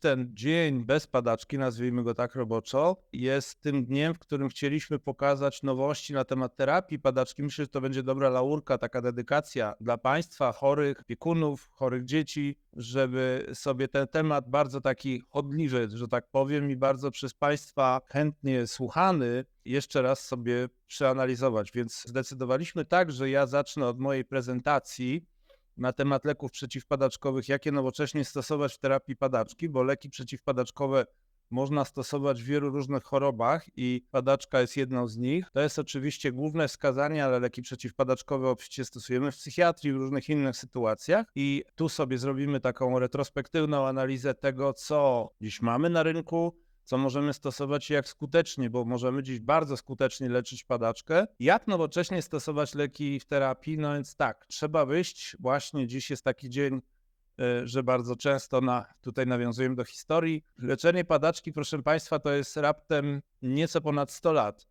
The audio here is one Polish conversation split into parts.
ten dzień bez padaczki, nazwijmy go tak roboczo, jest tym dniem, w którym chcieliśmy pokazać nowości na temat terapii padaczki. Myślę, że to będzie dobra laurka, taka dedykacja dla Państwa, chorych, opiekunów, chorych dzieci, żeby sobie ten temat bardzo taki chodliwy, że tak powiem, i bardzo przez Państwa chętnie słuchany jeszcze raz sobie przeanalizować. Więc zdecydowaliśmy tak, że ja zacznę od mojej prezentacji na temat leków przeciwpadaczkowych, jakie nowocześnie stosować w terapii padaczki, bo leki przeciwpadaczkowe można stosować w wielu różnych chorobach i padaczka jest jedną z nich. To jest oczywiście główne wskazanie, ale leki przeciwpadaczkowe oczywiście stosujemy w psychiatrii, w różnych innych sytuacjach i tu sobie zrobimy taką retrospektywną analizę tego, co dziś mamy na rynku, co możemy stosować i jak skutecznie, bo możemy dziś bardzo skutecznie leczyć padaczkę. Jak nowocześnie stosować leki w terapii? No więc tak, trzeba wyjść, właśnie dziś jest taki dzień, że bardzo często tutaj nawiązujemy do historii. Leczenie padaczki, proszę Państwa, to jest raptem nieco ponad 100 lat,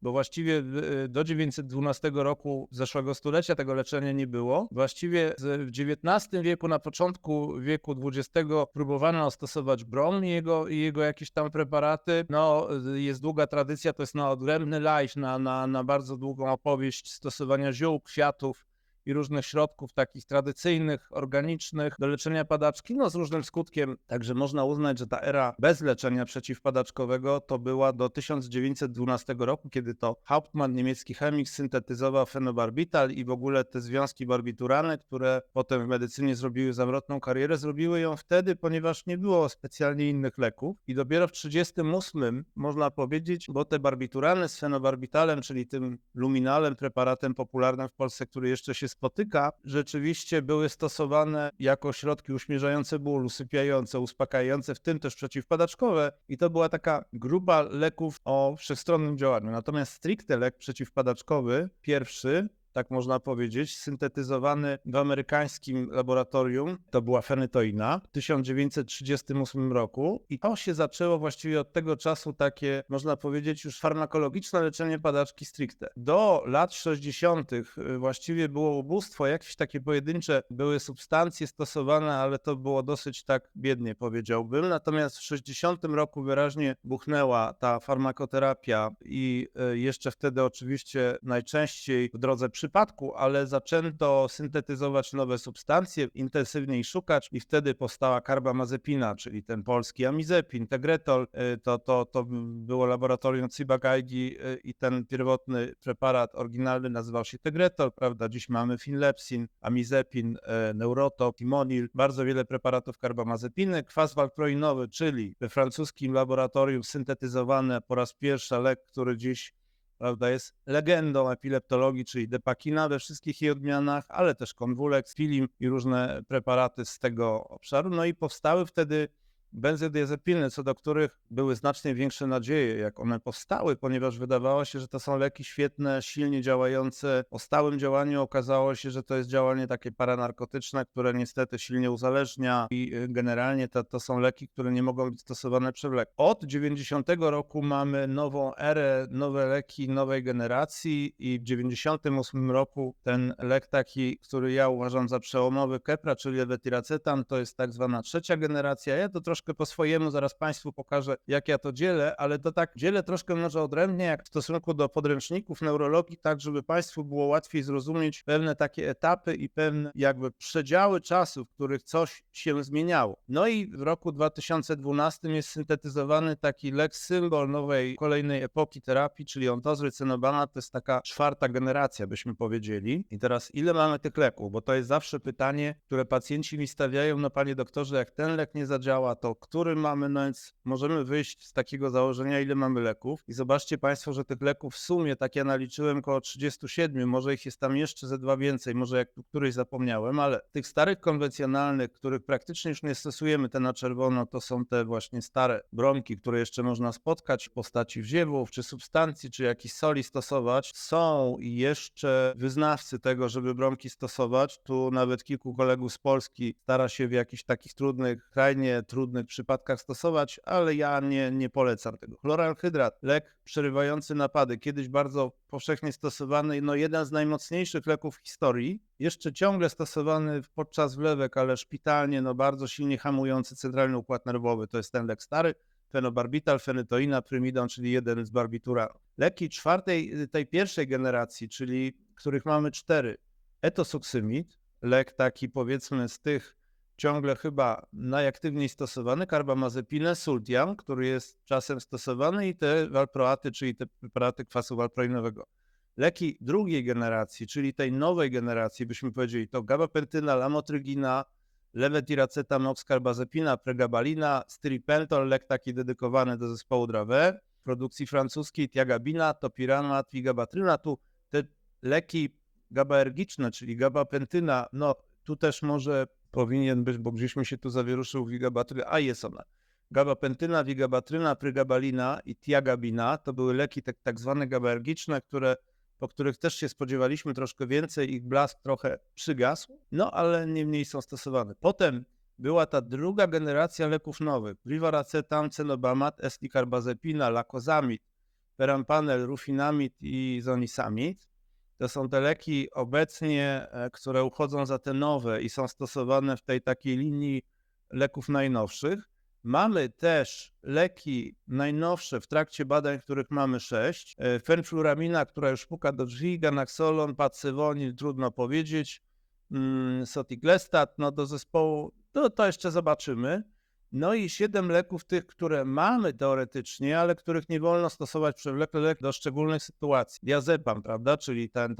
bo właściwie do 912 roku zeszłego stulecia tego leczenia nie było. Właściwie w XIX wieku, na początku wieku XX próbowano stosować brom i jego jakieś tam preparaty. No, jest długa tradycja, to jest na odrębny live, na bardzo długą opowieść stosowania ziół, kwiatów i różnych środków takich tradycyjnych, organicznych do leczenia padaczki, no z różnym skutkiem. Także można uznać, że ta era bez leczenia przeciwpadaczkowego to była do 1912 roku, kiedy to Hauptmann, niemiecki chemik, syntetyzował fenobarbital i w ogóle te związki barbituralne, które potem w medycynie zrobiły zawrotną karierę, zrobiły ją wtedy, ponieważ nie było specjalnie innych leków i dopiero w 1938 można powiedzieć, bo te barbituralne z fenobarbitalem, czyli tym luminalem, preparatem popularnym w Polsce, który jeszcze się spotyka, rzeczywiście były stosowane jako środki uśmierzające ból, usypiające, uspokajające, w tym też przeciwpadaczkowe i to była taka grupa leków o wszechstronnym działaniu. Natomiast stricte lek przeciwpadaczkowy, pierwszy, tak można powiedzieć, syntetyzowany w amerykańskim laboratorium, to była fenytoina w 1938 roku i to się zaczęło właściwie od tego czasu takie, można powiedzieć, już farmakologiczne leczenie padaczki stricte. Do lat 60. właściwie było ubóstwo, jakieś takie pojedyncze były substancje stosowane, ale to było dosyć tak biednie, powiedziałbym. Natomiast w 60 roku wyraźnie buchnęła ta farmakoterapia i jeszcze wtedy oczywiście najczęściej w drodze przypadku, ale zaczęto syntetyzować nowe substancje, intensywniej szukać i wtedy powstała karbamazepina, czyli ten polski amizepin, tegretol, to było laboratorium Ciba-Geigy i ten pierwotny preparat oryginalny nazywał się tegretol, prawda, dziś mamy finlepsin, amizepin, neurotop, timonil, bardzo wiele preparatów karbamazepiny, kwas walproinowy, czyli we francuskim laboratorium syntetyzowany po raz pierwszy lek, który dziś, prawda, jest legendą epileptologii, czyli depakina we wszystkich jej odmianach, ale też konwuleks, filim i różne preparaty z tego obszaru. No i powstały wtedy benzodiazepiny, co do których były znacznie większe nadzieje, jak one powstały, ponieważ wydawało się, że to są leki świetne, silnie działające. O stałym działaniu okazało się, że to jest działanie takie paranarkotyczne, które niestety silnie uzależnia i generalnie to są leki, które nie mogą być stosowane przewlekle. Od 90 roku mamy nową erę, nowe leki nowej generacji i w 98 roku ten lek taki, który ja uważam za przełomowy, Keppra, czyli levotiracetam, to jest tak zwana trzecia generacja. Ja to troszkę po swojemu, zaraz Państwu pokażę, jak ja to dzielę, ale to tak dzielę troszkę może odrębnie, jak w stosunku do podręczników neurologii, tak żeby Państwu było łatwiej zrozumieć pewne takie etapy i pewne jakby przedziały czasu, w których coś się zmieniało. No i w roku 2012 jest syntetyzowany taki lek symbol nowej, kolejnej epoki terapii, czyli ontozrycenobana, to jest taka czwarta generacja, byśmy powiedzieli. I teraz ile mamy tych leków? Bo to jest zawsze pytanie, które pacjenci mi stawiają, no panie doktorze, jak ten lek nie zadziała, to który mamy, no więc możemy wyjść z takiego założenia, ile mamy leków i zobaczcie Państwo, że tych leków w sumie, tak ja naliczyłem, około 37, może ich jest tam jeszcze ze dwa więcej, może jak tu któryś zapomniałem, ale tych starych konwencjonalnych, których praktycznie już nie stosujemy, te na czerwono, to są te właśnie stare bromki, które jeszcze można spotkać w postaci wziewów, czy substancji, czy jakichś soli stosować. Są jeszcze wyznawcy tego, żeby bromki stosować. Tu nawet kilku kolegów z Polski stara się w jakichś takich trudnych, skrajnie trudnych pewnych przypadkach stosować, ale ja nie polecam tego. Chloralhydrat, lek przerywający napady, kiedyś bardzo powszechnie stosowany, no jeden z najmocniejszych leków w historii, jeszcze ciągle stosowany podczas wlewek, ale szpitalnie, no bardzo silnie hamujący centralny układ nerwowy, to jest ten lek stary, fenobarbital, fenytoina, prymidon, czyli jeden z barbituranów. Leki tej pierwszej generacji, czyli których mamy 4, etosuksymid, lek taki powiedzmy z tych ciągle chyba najaktywniej stosowany, karbamazepinę, sultiam, który jest czasem stosowany i te valproaty, czyli te preparaty kwasu valproinowego. Leki drugiej generacji, czyli tej nowej generacji, byśmy powiedzieli, to gabapentyna, lamotrygina, levetiracetam, oxcarbazepina, pregabalina, stiripentol, lek taki dedykowany do zespołu Dravet, produkcji francuskiej, tiagabina, topiramate, vigabatryna. Tu te leki gabaergiczne, czyli gabapentyna, no tu też może powinien być, bo gdzieś mi się tu zawieruszył vigabatryna, a jest ona. Gabapentyna, vigabatryna, pregabalina i tiagabina to były leki tak zwane gabaergiczne, po których też się spodziewaliśmy troszkę więcej, ich blask trochę przygasł, no ale niemniej są stosowane. Potem była ta druga generacja leków nowych, brivaracetam, cenobamate, eslicarbazepina, lakozamid, perampanel, rufinamid i zonisamid. To są te leki obecnie, które uchodzą za te nowe i są stosowane w tej takiej linii leków najnowszych. Mamy też leki najnowsze w trakcie badań, których mamy 6. Fenfluramina, która już puka do drzwi, ganaxolon, patsevonil, trudno powiedzieć, soticlestat, no do zespołu, to jeszcze zobaczymy. No i 7 leków tych, które mamy teoretycznie, ale których nie wolno stosować przewlekle do szczególnych sytuacji. Diazepam, prawda, czyli ten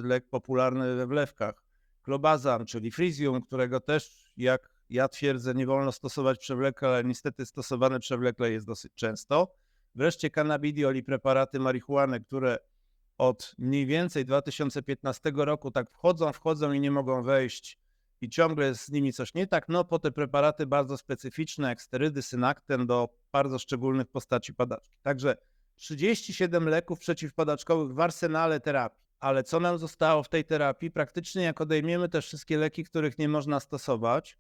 lek popularny we wlewkach. Clobazam, czyli Frisium, którego też, jak ja twierdzę, nie wolno stosować przewlekle, ale niestety stosowane przewlekle jest dosyć często. Wreszcie cannabidiol i preparaty marihuany, które od mniej więcej 2015 roku tak wchodzą i nie mogą wejść i ciągle jest z nimi coś nie tak, no po te preparaty bardzo specyficzne, jak sterydy, synakten do bardzo szczególnych postaci padaczki. Także 37 leków przeciwpadaczkowych w arsenale terapii. Ale co nam zostało w tej terapii? Praktycznie jak odejmiemy te wszystkie leki, których nie można stosować,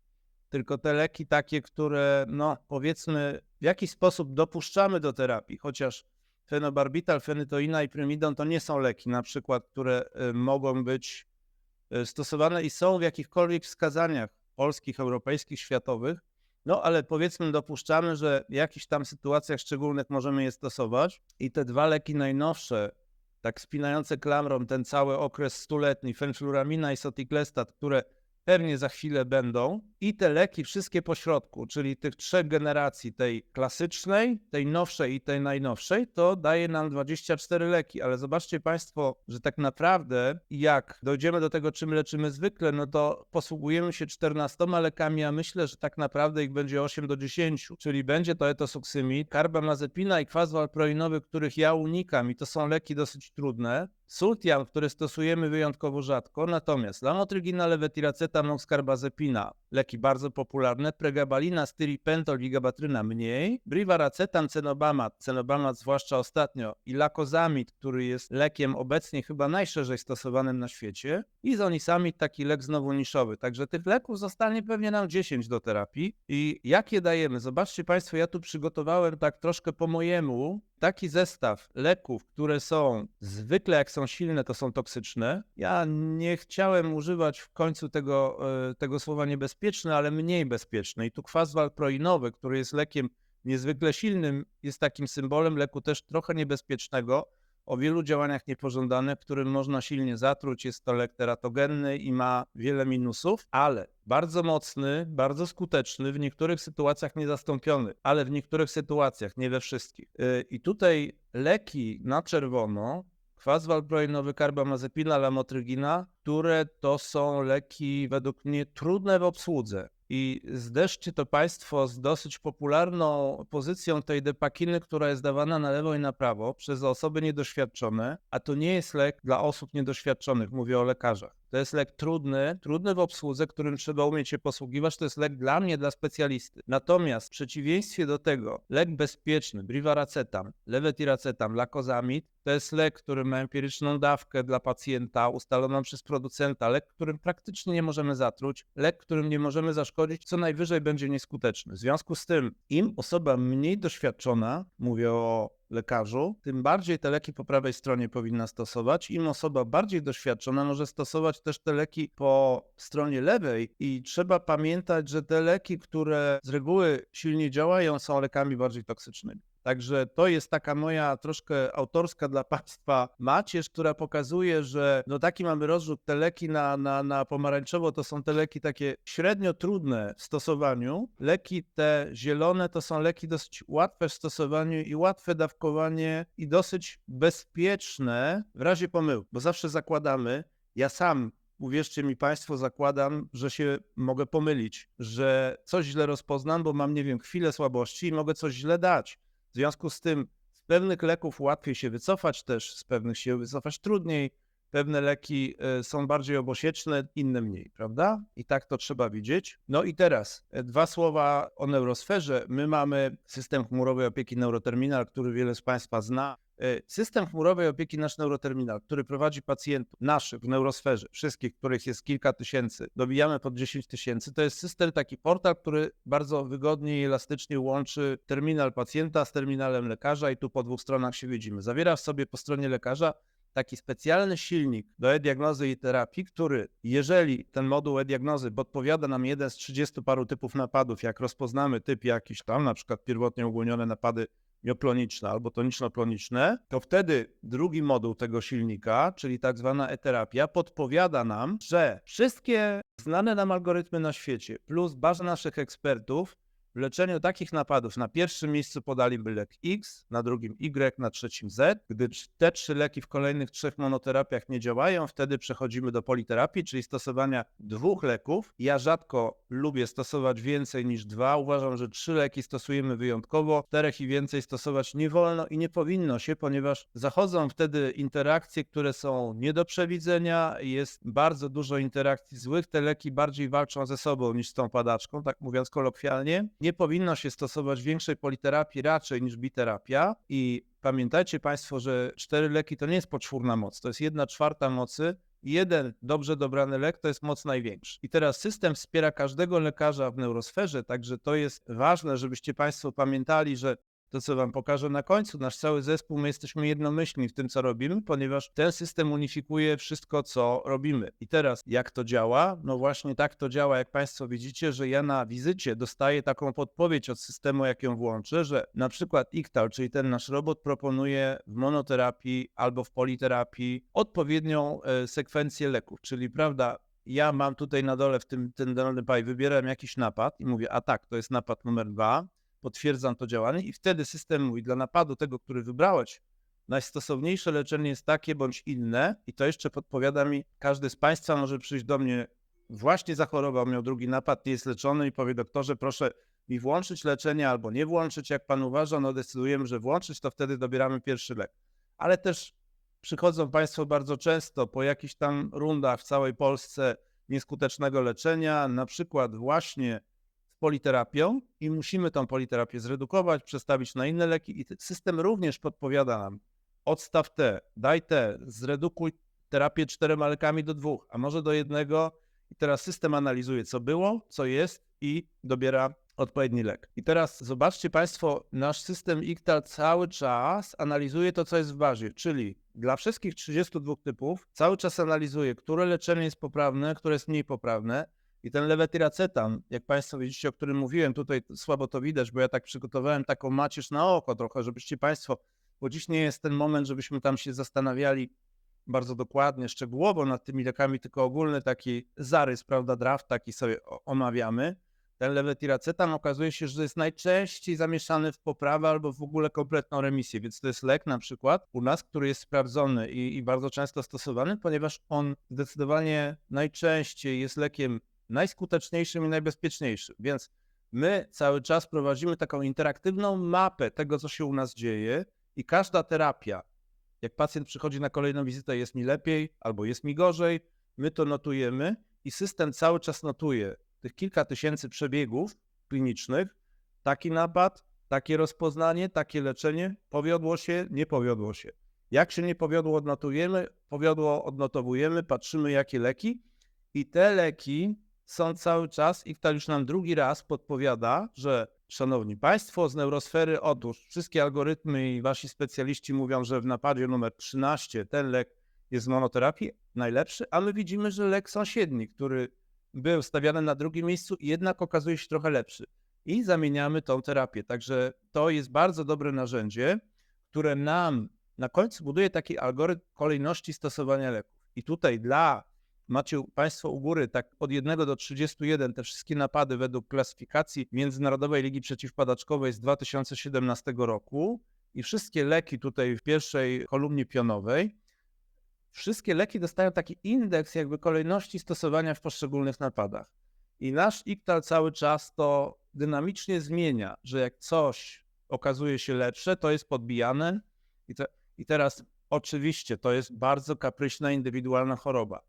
tylko te leki takie, które no powiedzmy w jakiś sposób dopuszczamy do terapii, chociaż fenobarbital, fenytoina i prymidon to nie są leki na przykład, które mogą być stosowane i są w jakichkolwiek wskazaniach polskich, europejskich, światowych, no ale powiedzmy dopuszczamy, że w jakichś tam sytuacjach szczególnych możemy je stosować i te 2 leki najnowsze, tak spinające klamrą ten cały okres stuletni, fenfluramina i soticlestat, które pewnie za chwilę będą i te leki wszystkie pośrodku, czyli tych 3 generacji, tej klasycznej, tej nowszej i tej najnowszej, to daje nam 24 leki, ale zobaczcie Państwo, że tak naprawdę jak dojdziemy do tego, czym leczymy zwykle, no to posługujemy się 14 lekami, a myślę, że tak naprawdę ich będzie 8 do 10, czyli będzie to etosuksymid, karbamazepina i kwas valproinowy, których ja unikam i to są leki dosyć trudne, sultiam, który stosujemy wyjątkowo rzadko, natomiast lamotrygina, levetiracetam, oxcarbazepina, leki bardzo popularne, pregabalina, stiripentol i gabatryna mniej, brivaracetam, cenobamat zwłaszcza ostatnio i lakozamid, który jest lekiem obecnie chyba najszerzej stosowanym na świecie i zonisamid, taki lek znowu niszowy. Także tych leków zostanie pewnie nam 10 do terapii i jak je dajemy? Zobaczcie Państwo, ja tu przygotowałem tak troszkę po mojemu taki zestaw leków, które są zwykle jak są silne, to są toksyczne. Ja nie chciałem używać w końcu tego słowa niebezpieczne, ale mniej bezpieczne. I tu kwas valproinowy, który jest lekiem niezwykle silnym, jest takim symbolem leku też trochę niebezpiecznego, o wielu działaniach niepożądanych, którym można silnie zatruć. Jest to lek teratogenny i ma wiele minusów, ale bardzo mocny, bardzo skuteczny, w niektórych sytuacjach niezastąpiony, ale w niektórych sytuacjach, nie we wszystkich. I tutaj leki na czerwono, kwas valproinowy, karbamazepina, lamotrygina, które to są leki według mnie trudne w obsłudze. I zderzcie to Państwo z dosyć popularną pozycją tej depakiny, która jest dawana na lewo i na prawo przez osoby niedoświadczone, a to nie jest lek dla osób niedoświadczonych, mówię o lekarzach. To jest lek trudny w obsłudze, którym trzeba umieć się posługiwać. To jest lek dla mnie, dla specjalisty. Natomiast w przeciwieństwie do tego lek bezpieczny, brivaracetam, levetiracetam, lakozamid, to jest lek, który ma empiryczną dawkę dla pacjenta, ustaloną przez producenta, lek, którym praktycznie nie możemy zatruć, lek, którym nie możemy zaszkodzić, co najwyżej będzie nieskuteczny. W związku z tym, im osoba mniej doświadczona, mówię o lekarzu, tym bardziej te leki po prawej stronie powinna stosować. Im osoba bardziej doświadczona może stosować też te leki po stronie lewej i trzeba pamiętać, że te leki, które z reguły silnie działają, są lekami bardziej toksycznymi. Także to jest taka moja troszkę autorska dla Państwa macierz, która pokazuje, że no taki mamy rozrzut, te leki na pomarańczowo to są te leki takie średnio trudne w stosowaniu. Leki te zielone to są leki dosyć łatwe w stosowaniu i łatwe dawkowanie i dosyć bezpieczne w razie pomyłki, bo zawsze zakładamy, ja sam uwierzcie mi Państwo, zakładam, że się mogę pomylić, że coś źle rozpoznam, bo mam, nie wiem, chwilę słabości i mogę coś źle dać. W związku z tym z pewnych leków łatwiej się wycofać też, z pewnych się wycofać trudniej, pewne leki są bardziej obosieczne, inne mniej, prawda? I tak to trzeba widzieć. No i teraz 2 słowa o neurosferze. My mamy system chmurowej opieki Neuroterminal, który wiele z Państwa zna. System chmurowej opieki Nasz Neuroterminal, który prowadzi pacjentów naszych w neurosferze, wszystkich, których jest kilka tysięcy, dobijamy pod 10 tysięcy, to jest system, taki portal, który bardzo wygodnie i elastycznie łączy terminal pacjenta z terminalem lekarza i tu po 2 stronach się widzimy. Zawiera w sobie po stronie lekarza taki specjalny silnik do e-diagnozy i terapii, który, jeżeli ten moduł e-diagnozy podpowiada nam jeden z 30 paru typów napadów, jak rozpoznamy typ jakiś tam, na przykład pierwotnie ogólnione napady miokloniczne albo toniczno-kloniczne, to wtedy drugi moduł tego silnika, czyli tak zwana e-terapia, podpowiada nam, że wszystkie znane nam algorytmy na świecie plus baza naszych ekspertów w leczeniu takich napadów na pierwszym miejscu podaliby lek X, na drugim Y, na trzecim Z. Gdy te 3 leki w kolejnych 3 monoterapiach nie działają, wtedy przechodzimy do politerapii, czyli stosowania 2 leków. Ja rzadko lubię stosować więcej niż 2. Uważam, że 3 leki stosujemy wyjątkowo. 4 i więcej stosować nie wolno i nie powinno się, ponieważ zachodzą wtedy interakcje, które są nie do przewidzenia. Jest bardzo dużo interakcji złych. Te leki bardziej walczą ze sobą niż z tą padaczką, tak mówiąc kolokwialnie. Nie powinno się stosować większej politerapii raczej niż biterapia i pamiętajcie Państwo, że 4 leki to nie jest poczwórna moc, to jest 1/4 mocy. Jeden dobrze dobrany lek to jest moc największa. I teraz system wspiera każdego lekarza w neurosferze, także to jest ważne, żebyście Państwo pamiętali, że to, co Wam pokażę na końcu, nasz cały zespół, my jesteśmy jednomyślni w tym, co robimy, ponieważ ten system unifikuje wszystko, co robimy. I teraz, jak to działa? No właśnie tak to działa, jak Państwo widzicie, że ja na wizycie dostaję taką podpowiedź od systemu, jak ją włączę, że na przykład IKTAL, czyli ten nasz robot, proponuje w monoterapii albo w politerapii odpowiednią sekwencję leków, czyli prawda, ja mam tutaj na dole w ten dolny paj, wybieram jakiś napad i mówię, a tak, to jest napad numer 2, potwierdzam to działanie i wtedy system mówi, dla napadu tego, który wybrałeś, najstosowniejsze leczenie jest takie bądź inne i to jeszcze podpowiada mi, każdy z Państwa może przyjść do mnie, właśnie zachorował, miał drugi napad, nie jest leczony i powie, doktorze, proszę mi włączyć leczenie albo nie włączyć, jak Pan uważa, no decydujemy, że włączyć, to wtedy dobieramy pierwszy lek. Ale też przychodzą Państwo bardzo często po jakichś tam rundach w całej Polsce nieskutecznego leczenia, na przykład właśnie politerapią i musimy tą politerapię zredukować, przestawić na inne leki i system również podpowiada nam, odstaw te, daj te, zredukuj terapię 4 lekami do 2, a może do 1 i teraz system analizuje, co było, co jest i dobiera odpowiedni lek. I teraz zobaczcie Państwo, nasz system IKTAL cały czas analizuje to, co jest w bazie, czyli dla wszystkich 32 typów cały czas analizuje, które leczenie jest poprawne, które jest mniej poprawne. I ten levetiracetam, jak Państwo widzicie, o którym mówiłem, tutaj słabo to widać, bo ja tak przygotowałem taką macierz na oko trochę, żebyście Państwo, bo dziś nie jest ten moment, żebyśmy tam się zastanawiali bardzo dokładnie, szczegółowo nad tymi lekami, tylko ogólny taki zarys, prawda, draft taki sobie omawiamy. Ten levetiracetam okazuje się, że jest najczęściej zamieszany w poprawę albo w ogóle kompletną remisję, więc to jest lek na przykład u nas, który jest sprawdzony i bardzo często stosowany, ponieważ on zdecydowanie najczęściej jest lekiem najskuteczniejszym i najbezpieczniejszym, więc my cały czas prowadzimy taką interaktywną mapę tego, co się u nas dzieje i każda terapia, jak pacjent przychodzi na kolejną wizytę, jest mi lepiej albo jest mi gorzej, my to notujemy i system cały czas notuje tych kilka tysięcy przebiegów klinicznych, taki napad, takie rozpoznanie, takie leczenie, powiodło się, nie powiodło się. Jak się nie powiodło, odnotujemy, powiodło, odnotowujemy, patrzymy jakie leki i te leki są cały czas, IKTAL już nam drugi raz podpowiada, że szanowni państwo z neurosfery, otóż wszystkie algorytmy i wasi specjaliści mówią, że w napadzie numer 13 ten lek jest w monoterapii najlepszy, a my widzimy, że lek sąsiedni, który był stawiany na drugim miejscu, jednak okazuje się trochę lepszy. I zamieniamy tą terapię. Także to jest bardzo dobre narzędzie, które nam na końcu buduje taki algorytm kolejności stosowania leków. I tutaj macie Państwo u góry tak od 1 do 31 te wszystkie napady według klasyfikacji Międzynarodowej Ligi Przeciwpadaczkowej z 2017 roku i wszystkie leki tutaj w pierwszej kolumnie pionowej. Wszystkie leki dostają taki indeks jakby kolejności stosowania w poszczególnych napadach. I nasz IKTAL cały czas to dynamicznie zmienia, że jak coś okazuje się lepsze, to jest podbijane. I teraz oczywiście to jest bardzo kapryśna, indywidualna choroba.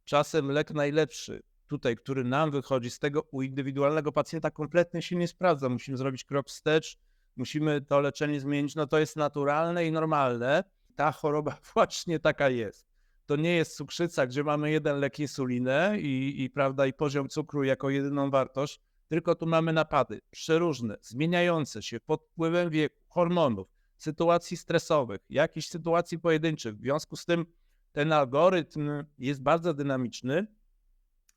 Czasem lek najlepszy, tutaj, który nam wychodzi z tego, u indywidualnego pacjenta kompletnie się nie sprawdza. Musimy zrobić krok wstecz, musimy to leczenie zmienić. No to jest naturalne i normalne. Ta choroba właśnie taka jest. To nie jest cukrzyca, gdzie mamy jeden lek insulinę i poziom cukru jako jedyną wartość, tylko tu mamy napady przeróżne, zmieniające się pod wpływem wieku, hormonów, sytuacji stresowych, jakichś sytuacji pojedynczych. W związku z tym ten algorytm jest bardzo dynamiczny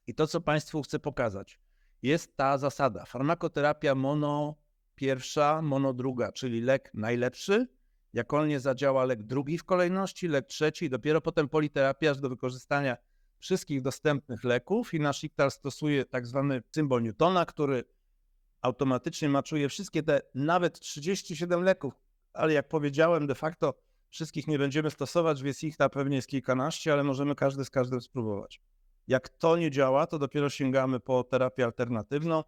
i to, co Państwu chcę pokazać, jest ta zasada. Farmakoterapia mono pierwsza, mono druga, czyli lek najlepszy. Jak on nie zadziała, lek drugi w kolejności, lek trzeci, dopiero potem politerapia aż do wykorzystania wszystkich dostępnych leków i nasz IKTAL stosuje tak zwany symbol Newtona, który automatycznie maczuje wszystkie te nawet 37 leków, ale jak powiedziałem, de facto wszystkich nie będziemy stosować, więc ich na pewnie jest kilkanaście, ale możemy każdy z każdym spróbować. Jak to nie działa, to dopiero sięgamy po terapię alternatywną,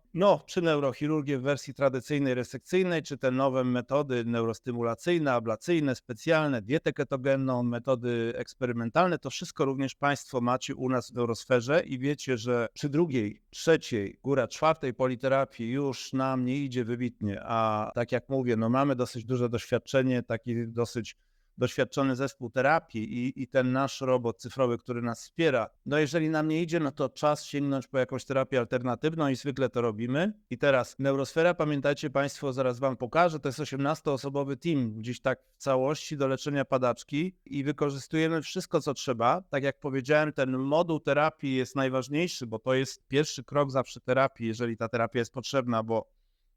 czy neurochirurgię w wersji tradycyjnej, resekcyjnej, czy te nowe metody neurostymulacyjne, ablacyjne, specjalne, dietę ketogenną, metody eksperymentalne, to wszystko również Państwo macie u nas w neurosferze i wiecie, że przy drugiej, trzeciej, góra czwartej politerapii już nam nie idzie wybitnie, a tak jak mówię, mamy dosyć duże doświadczenie, taki dosyć doświadczony zespół terapii i ten nasz robot cyfrowy, który nas wspiera. Jeżeli nam nie idzie, to czas sięgnąć po jakąś terapię alternatywną i zwykle to robimy. I teraz neurosfera, pamiętajcie Państwo, zaraz Wam pokażę, to jest 18-osobowy team, gdzieś tak w całości do leczenia padaczki i wykorzystujemy wszystko, co trzeba. Tak jak powiedziałem, ten moduł terapii jest najważniejszy, bo to jest pierwszy krok zawsze terapii, jeżeli ta terapia jest potrzebna, bo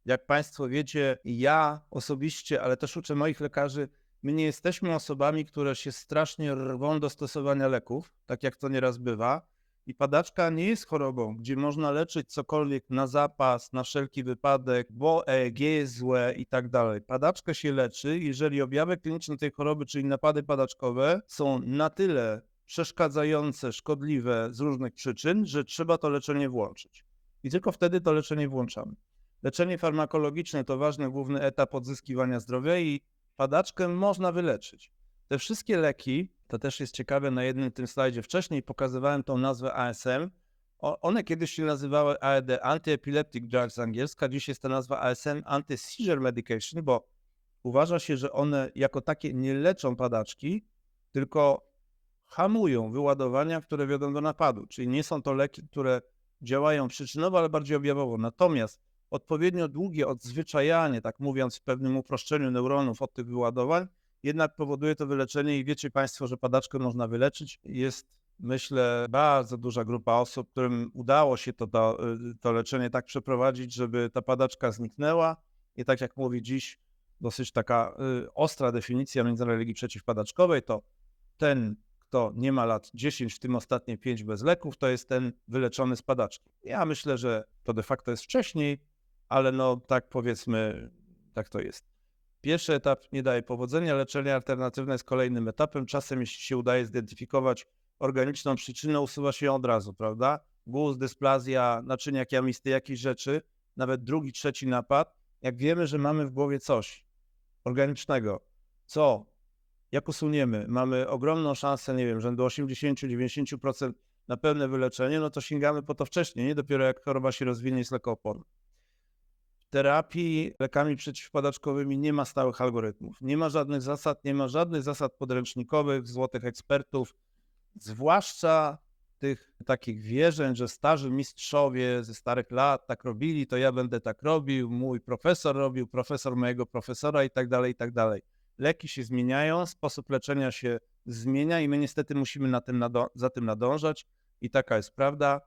jak Państwo wiecie, ja osobiście, ale też uczę moich lekarzy, my nie jesteśmy osobami, które się strasznie rwą do stosowania leków, tak jak to nieraz bywa. I padaczka nie jest chorobą, gdzie można leczyć cokolwiek na zapas, na wszelki wypadek, bo EEG jest złe i tak dalej. Padaczkę się leczy, jeżeli objawy kliniczne tej choroby, czyli napady padaczkowe, są na tyle przeszkadzające, szkodliwe z różnych przyczyn, że trzeba to leczenie włączyć. I tylko wtedy to leczenie włączamy. Leczenie farmakologiczne to ważny główny etap odzyskiwania zdrowia i padaczkę można wyleczyć. Te wszystkie leki, to też jest ciekawe, na jednym tym slajdzie wcześniej pokazywałem tą nazwę ASM. One kiedyś się nazywały AED, Anti-Epileptic Drugs z angielska, dziś jest ta nazwa ASM, Anti-Seizure Medication, bo uważa się, że one jako takie nie leczą padaczki, tylko hamują wyładowania, które wiodą do napadu. Czyli nie są to leki, które działają przyczynowo, ale bardziej objawowo. Natomiast odpowiednio długie odzwyczajanie, tak mówiąc w pewnym uproszczeniu neuronów od tych wyładowań, jednak powoduje to wyleczenie i wiecie Państwo, że padaczkę można wyleczyć. Jest, myślę, bardzo duża grupa osób, którym udało się to leczenie tak przeprowadzić, żeby ta padaczka zniknęła i tak jak mówi dziś dosyć taka ostra definicja Międzynarodowej Ligi Przeciwpadaczkowej, to ten, kto nie ma lat 10, w tym ostatnie 5 bez leków, to jest ten wyleczony z padaczki. Ja myślę, że to de facto jest wcześniej, ale tak powiedzmy, tak to jest. Pierwszy etap nie daje powodzenia, leczenie alternatywne jest kolejnym etapem. Czasem jeśli się udaje zidentyfikować organiczną przyczynę, usuwa się ją od razu, prawda? Guz, dysplazja, naczynia jamiste, jakieś rzeczy, nawet drugi, trzeci napad. Jak wiemy, że mamy w głowie coś organicznego, jak usuniemy, mamy ogromną szansę, rzędu 80-90% na pełne wyleczenie, no to sięgamy po to wcześniej, nie dopiero jak choroba się rozwinie, jest lekooporna. W terapii lekami przeciwpadaczkowymi nie ma stałych algorytmów, nie ma żadnych zasad podręcznikowych, złotych ekspertów, zwłaszcza tych takich wierzeń, że starzy mistrzowie ze starych lat tak robili, to ja będę tak robił, mój profesor robił, profesor mojego profesora i tak dalej, i tak dalej. Leki się zmieniają, sposób leczenia się zmienia i my niestety musimy za tym nadążać i taka jest prawda.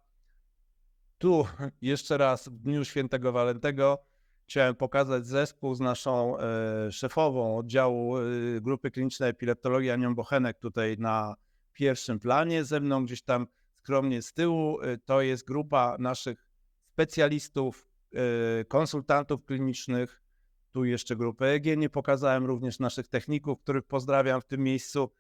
Tu jeszcze raz w dniu świętego Walentego chciałem pokazać zespół z naszą szefową oddziału grupy klinicznej epileptologii Anią Bochenek tutaj na pierwszym planie. Ze mną gdzieś tam skromnie z tyłu to jest grupa naszych specjalistów, konsultantów klinicznych. Tu jeszcze grupę EG nie pokazałem, również naszych techników, których pozdrawiam w tym miejscu.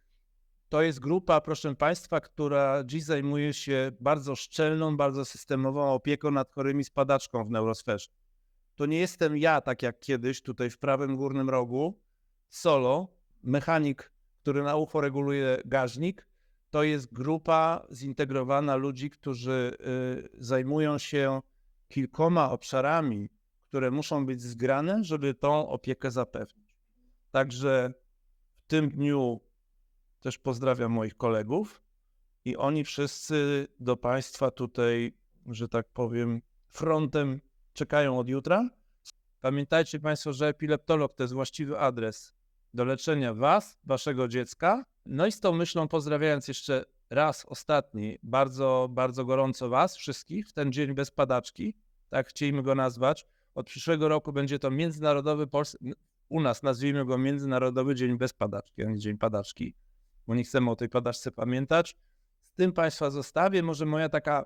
To jest grupa, proszę Państwa, która dziś zajmuje się bardzo szczelną, bardzo systemową opieką nad chorymi z padaczką w neurosferze. To nie jestem ja, tak jak kiedyś tutaj w prawym górnym rogu, solo, mechanik, który na ucho reguluje gaźnik. To jest grupa zintegrowana ludzi, którzy zajmują się kilkoma obszarami, które muszą być zgrane, żeby tą opiekę zapewnić. Także w tym dniu też pozdrawiam moich kolegów i oni wszyscy do Państwa tutaj, że tak powiem, frontem czekają od jutra. Pamiętajcie Państwo, że epileptolog to jest właściwy adres do leczenia Was, Waszego dziecka. No i z tą myślą pozdrawiając jeszcze raz ostatni, bardzo, bardzo gorąco Was wszystkich w ten dzień bez padaczki, tak chcieliśmy go nazwać. Od przyszłego roku będzie to u nas nazwijmy go Międzynarodowy Dzień Bez Padaczki, a nie Dzień Padaczki, bo nie chcemy o tej padaczce pamiętać. Z tym Państwa zostawię. Może moja taka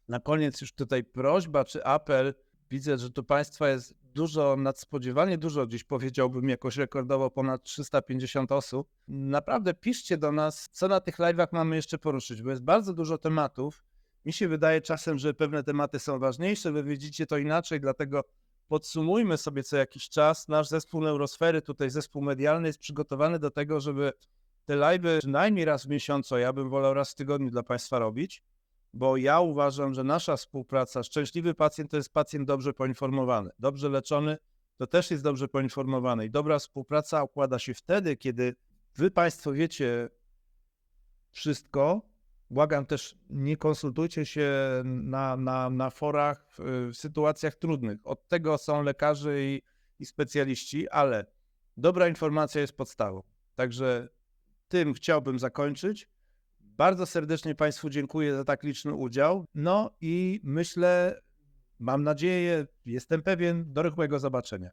na koniec już tutaj prośba czy apel. Widzę, że tu Państwa jest dużo, nadspodziewanie dużo, dziś powiedziałbym jakoś rekordowo ponad 350 osób. Naprawdę piszcie do nas, co na tych live'ach mamy jeszcze poruszyć, bo jest bardzo dużo tematów. Mi się wydaje czasem, że pewne tematy są ważniejsze, wy widzicie to inaczej, dlatego podsumujmy sobie co jakiś czas. Nasz zespół Neurosfery, tutaj zespół medialny jest przygotowany do tego, żeby te live'y przynajmniej raz w miesiącu, ja bym wolał raz w tygodniu dla Państwa robić, bo ja uważam, że nasza współpraca, szczęśliwy pacjent to jest pacjent dobrze poinformowany, dobrze leczony to też jest dobrze poinformowany i dobra współpraca układa się wtedy, kiedy wy Państwo wiecie wszystko. Błagam też, nie konsultujcie się na forach w sytuacjach trudnych. Od tego są lekarze i specjaliści, ale dobra informacja jest podstawą. Także tym chciałbym zakończyć. Bardzo serdecznie Państwu dziękuję za tak liczny udział. No i myślę, mam nadzieję, jestem pewien, do rychłego zobaczenia.